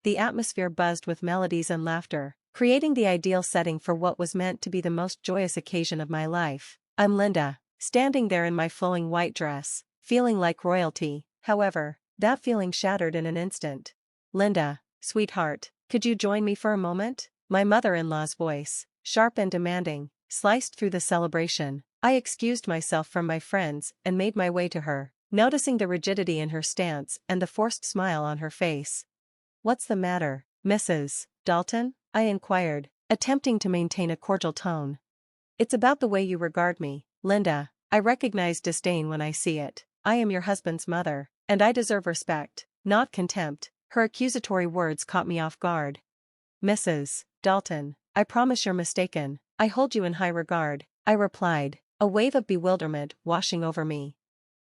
The atmosphere buzzed with melodies and laughter, creating the ideal setting for what was meant to be the most joyous occasion of my life. I'm Linda, standing there in my flowing white dress, feeling like royalty. However, that feeling shattered in an instant. Linda, sweetheart, could you join me for a moment? My mother-in-law's voice, sharp and demanding, sliced through the celebration. I excused myself from my friends and made my way to her, noticing the rigidity in her stance and the forced smile on her face. "What's the matter, Mrs. Dalton?" I inquired, attempting to maintain a cordial tone. "It's about the way you regard me, Linda. I recognize disdain when I see it. I am your husband's mother, and I deserve respect, not contempt." Her accusatory words caught me off guard. "Mrs. Dalton, I promise you're mistaken. I hold you in high regard," I replied, a wave of bewilderment washing over me.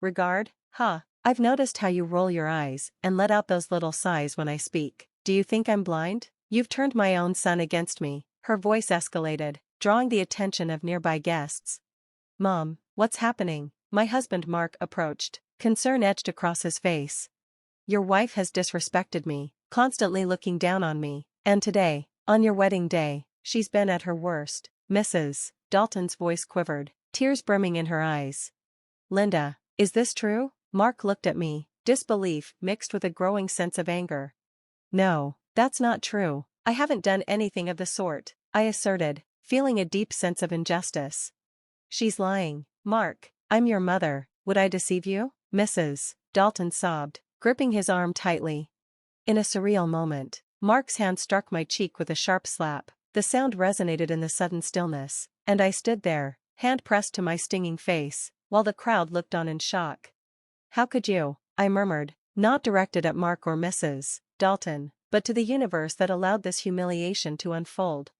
"Regard? Huh. I've noticed how you roll your eyes and let out those little sighs when I speak. Do you think I'm blind? You've turned my own son against me." Her voice escalated, drawing the attention of nearby guests. "Mom, what's happening?" My husband Mark approached, concern etched across his face. "Your wife has disrespected me, constantly looking down on me, and today, on your wedding day, she's been at her worst." Mrs. Dalton's voice quivered, tears brimming in her eyes. "Linda, is this true?" Mark looked at me, disbelief mixed with a growing sense of anger. "No, that's not true. I haven't done anything of the sort," I asserted, feeling a deep sense of injustice. "She's lying, Mark. I'm your mother. Would I deceive you?" Mrs. Dalton sobbed, gripping his arm tightly. In a surreal moment, Mark's hand struck my cheek with a sharp slap. The sound resonated in the sudden stillness, and I stood there, hand pressed to my stinging face, while the crowd looked on in shock. "How could you?" I murmured, not directed at Mark or Mrs. Dalton, but to the universe that allowed this humiliation to unfold.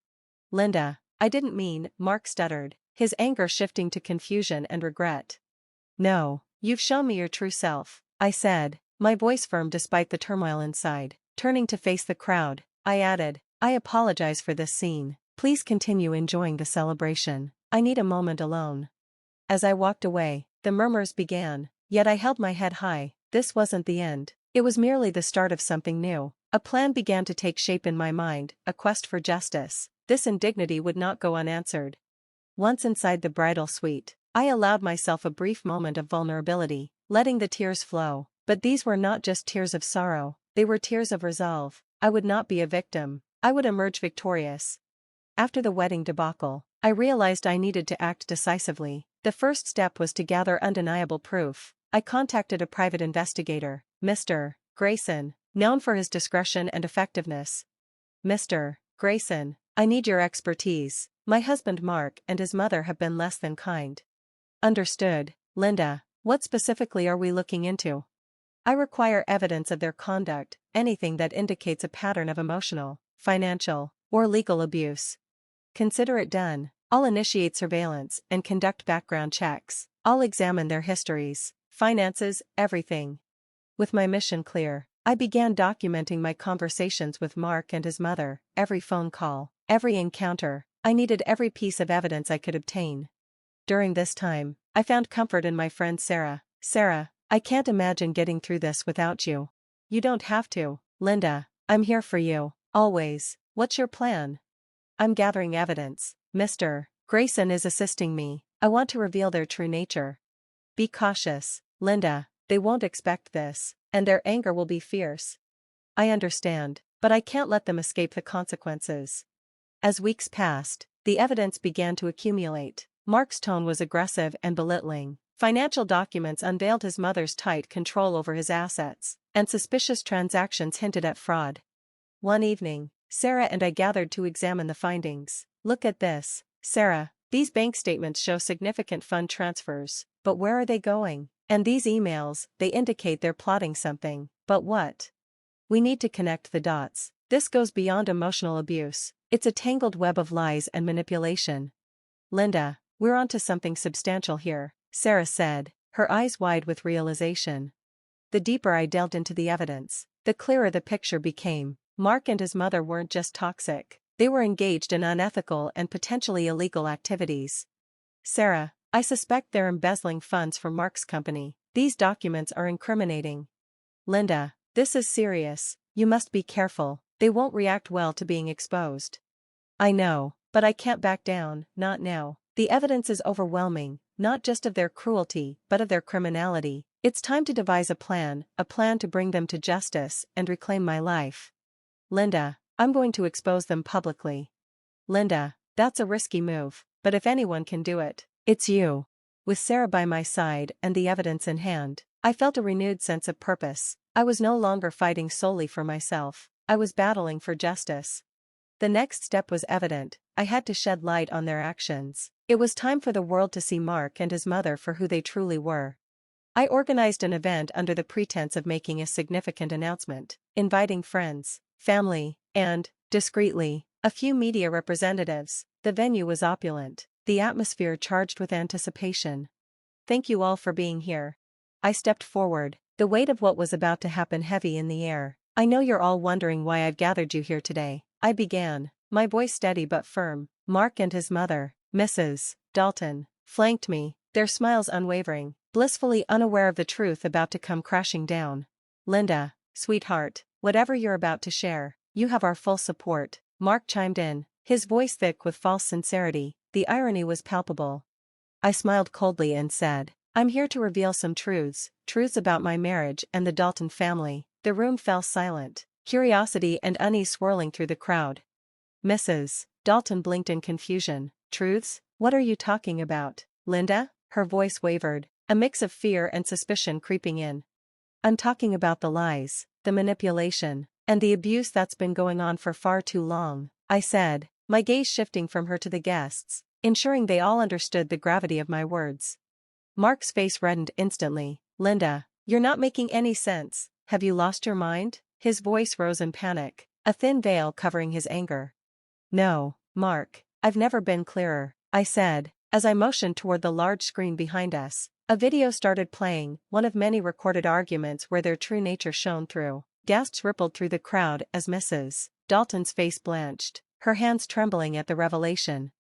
"Linda, I didn't mean," Mark stuttered, his anger shifting to confusion and regret. "No, you've shown me your true self," I said, my voice firm despite the turmoil inside. Turning to face the crowd, I added, "I apologize for this scene. Please continue enjoying the celebration. I need a moment alone." As I walked away, the murmurs began, yet I held my head high. This wasn't the end. It was merely the start of something new. A plan began to take shape in my mind, a quest for justice. This indignity would not go unanswered. Once inside the bridal suite, I allowed myself a brief moment of vulnerability, letting the tears flow. But these were not just tears of sorrow, they were tears of resolve. I would not be a victim. I would emerge victorious. After the wedding debacle, I realized I needed to act decisively. The first step was to gather undeniable proof. I contacted a private investigator, Mr. Grayson, known for his discretion and effectiveness. "Mr. Grayson, I need your expertise. My husband Mark and his mother have been less than kind." "Understood, Linda. What specifically are we looking into?" "I require evidence of their conduct, anything that indicates a pattern of emotional, financial, or legal abuse." "Consider it done. I'll initiate surveillance and conduct background checks. I'll examine their histories, finances, everything." With my mission clear, I began documenting my conversations with Mark and his mother, every phone call, every encounter. I needed every piece of evidence I could obtain. During this time, I found comfort in my friend Sarah. "Sarah, I can't imagine getting through this without you." "You don't have to, Linda. I'm here for you, always." "What's your plan?" "I'm gathering evidence. Mr. Grayson is assisting me. I want to reveal their true nature." "Be cautious, Linda. They won't expect this, and their anger will be fierce." "I understand, but I can't let them escape the consequences." As weeks passed, the evidence began to accumulate. Mark's tone was aggressive and belittling. Financial documents unveiled his mother's tight control over his assets, and suspicious transactions hinted at fraud. One evening, Sarah and I gathered to examine the findings. "Look at this, Sarah. These bank statements show significant fund transfers, but where are they going? And these emails, they indicate they're plotting something, but what? We need to connect the dots. This goes beyond emotional abuse. It's a tangled web of lies and manipulation." "Linda, we're onto something substantial here," Sarah said, her eyes wide with realization. The deeper I delved into the evidence, the clearer the picture became. Mark and his mother weren't just toxic, they were engaged in unethical and potentially illegal activities. "Sarah, I suspect they're embezzling funds from Mark's company. These documents are incriminating." "Linda, this is serious. You must be careful, they won't react well to being exposed. I know, but I can't back down, not now. The evidence is overwhelming, not just of their cruelty, but of their criminality. It's time to devise a plan to bring them to justice and reclaim my life. Linda, I'm going to expose them publicly. Linda, that's a risky move, but if anyone can do it, it's you. With Sarah by my side and the evidence in hand, I felt a renewed sense of purpose. I was no longer fighting solely for myself, I was battling for justice. The next step was evident, I had to shed light on their actions. It was time for the world to see Mark and his mother for who they truly were. I organized an event under the pretense of making a significant announcement, inviting friends, family, and, discreetly, a few media representatives. The venue was opulent, the atmosphere charged with anticipation. Thank you all for being here. I stepped forward, the weight of what was about to happen heavy in the air. I know you're all wondering why I've gathered you here today. I began, my voice steady but firm. Mark and his mother, Mrs. Dalton, flanked me, their smiles unwavering, blissfully unaware of the truth about to come crashing down. Linda, sweetheart, whatever you're about to share, you have our full support, Mark chimed in, his voice thick with false sincerity. The irony was palpable. I smiled coldly and said, I'm here to reveal some truths about my marriage and the Dalton family. The room fell silent, curiosity and unease swirling through the crowd. Mrs. Dalton blinked in confusion. Truths? What are you talking about, Linda? Her voice wavered, a mix of fear and suspicion creeping in. I'm talking about the lies, the manipulation, and the abuse that's been going on for far too long, I said, my gaze shifting from her to the guests, ensuring they all understood the gravity of my words. Mark's face reddened instantly. Linda, you're not making any sense. Have you lost your mind? His voice rose in panic, a thin veil covering his anger. No, Mark, I've never been clearer, I said, as I motioned toward the large screen behind us. A video started playing, one of many recorded arguments where their true nature shone through. Gasps rippled through the crowd as Mrs. Dalton's face blanched, her hands trembling at the revelation.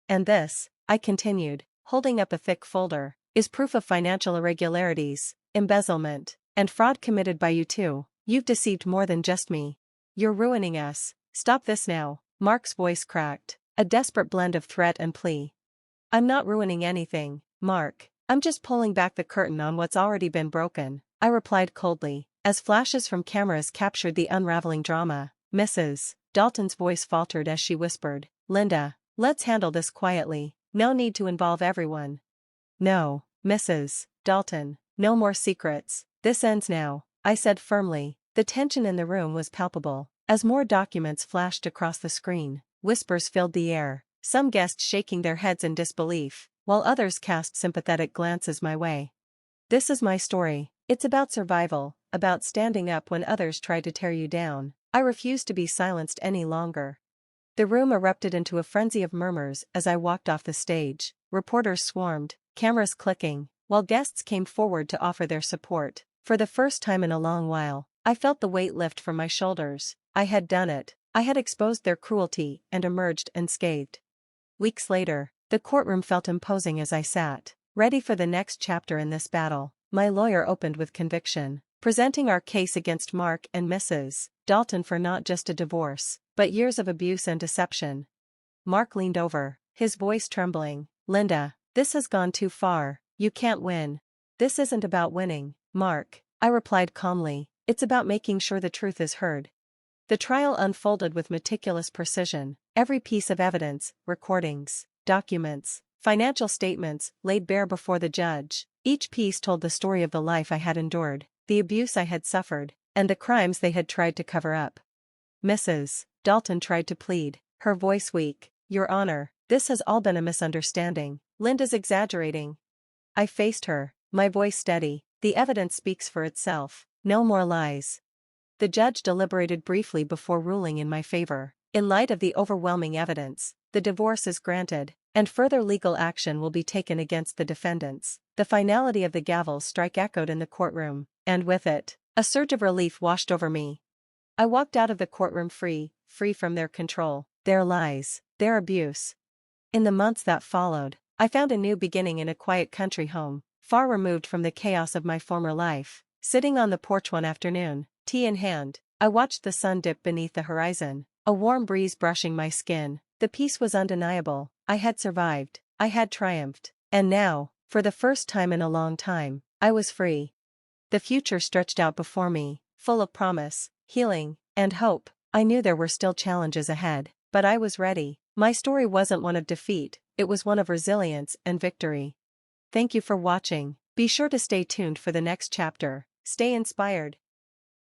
And this, I continued, holding up a thick folder, is proof of financial irregularities, embezzlement, and fraud committed by you two. You've deceived more than just me. You're ruining us. Stop this now. Mark's voice cracked, a desperate blend of threat and plea. I'm not ruining anything, Mark. I'm just pulling back the curtain on what's already been broken, I replied coldly, as flashes from cameras captured the unraveling drama. Mrs. Dalton's voice faltered as she whispered, Linda, let's handle this quietly. No need to involve everyone. No, Mrs. Dalton, no more secrets. This ends now, I said firmly. The tension in the room was palpable. As more documents flashed across the screen, whispers filled the air, some guests shaking their heads in disbelief, while others cast sympathetic glances my way. This is my story. It's about survival, about standing up when others try to tear you down. I refuse to be silenced any longer. The room erupted into a frenzy of murmurs as I walked off the stage. Reporters swarmed, cameras clicking, while guests came forward to offer their support. For the first time in a long while, I felt the weight lift from my shoulders. I had done it. I had exposed their cruelty and emerged unscathed. Weeks later, the courtroom felt imposing as I sat, ready for the next chapter in this battle. My lawyer opened with conviction, presenting our case against Mark and Mrs. Dalton for not just a divorce, but years of abuse and deception. Mark leaned over, his voice trembling. Linda, this has gone too far. You can't win. This isn't about winning, Mark, I replied calmly. It's about making sure the truth is heard. The trial unfolded with meticulous precision. Every piece of evidence, recordings, documents, financial statements, laid bare before the judge. Each piece told the story of the life I had endured, the abuse I had suffered, and the crimes they had tried to cover up. Mrs. Dalton tried to plead, her voice weak. Your Honor, this has all been a misunderstanding. Linda's exaggerating. I faced her, my voice steady. The evidence speaks for itself. No more lies. The judge deliberated briefly before ruling in my favor. In light of the overwhelming evidence, the divorce is granted, and further legal action will be taken against the defendants. The finality of the gavel's strike echoed in the courtroom, and with it, a surge of relief washed over me. I walked out of the courtroom free from their control, their lies, their abuse. In the months that followed, I found a new beginning in a quiet country home, far removed from the chaos of my former life. Sitting on the porch one afternoon, tea in hand, I watched the sun dip beneath the horizon, a warm breeze brushing my skin. The peace was undeniable. I had survived. I had triumphed. And now, for the first time in a long time, I was free. The future stretched out before me, full of promise, healing, and hope. I knew there were still challenges ahead, but I was ready. My story wasn't one of defeat, it was one of resilience and victory. Thank you for watching. Be sure to stay tuned for the next chapter. Stay inspired.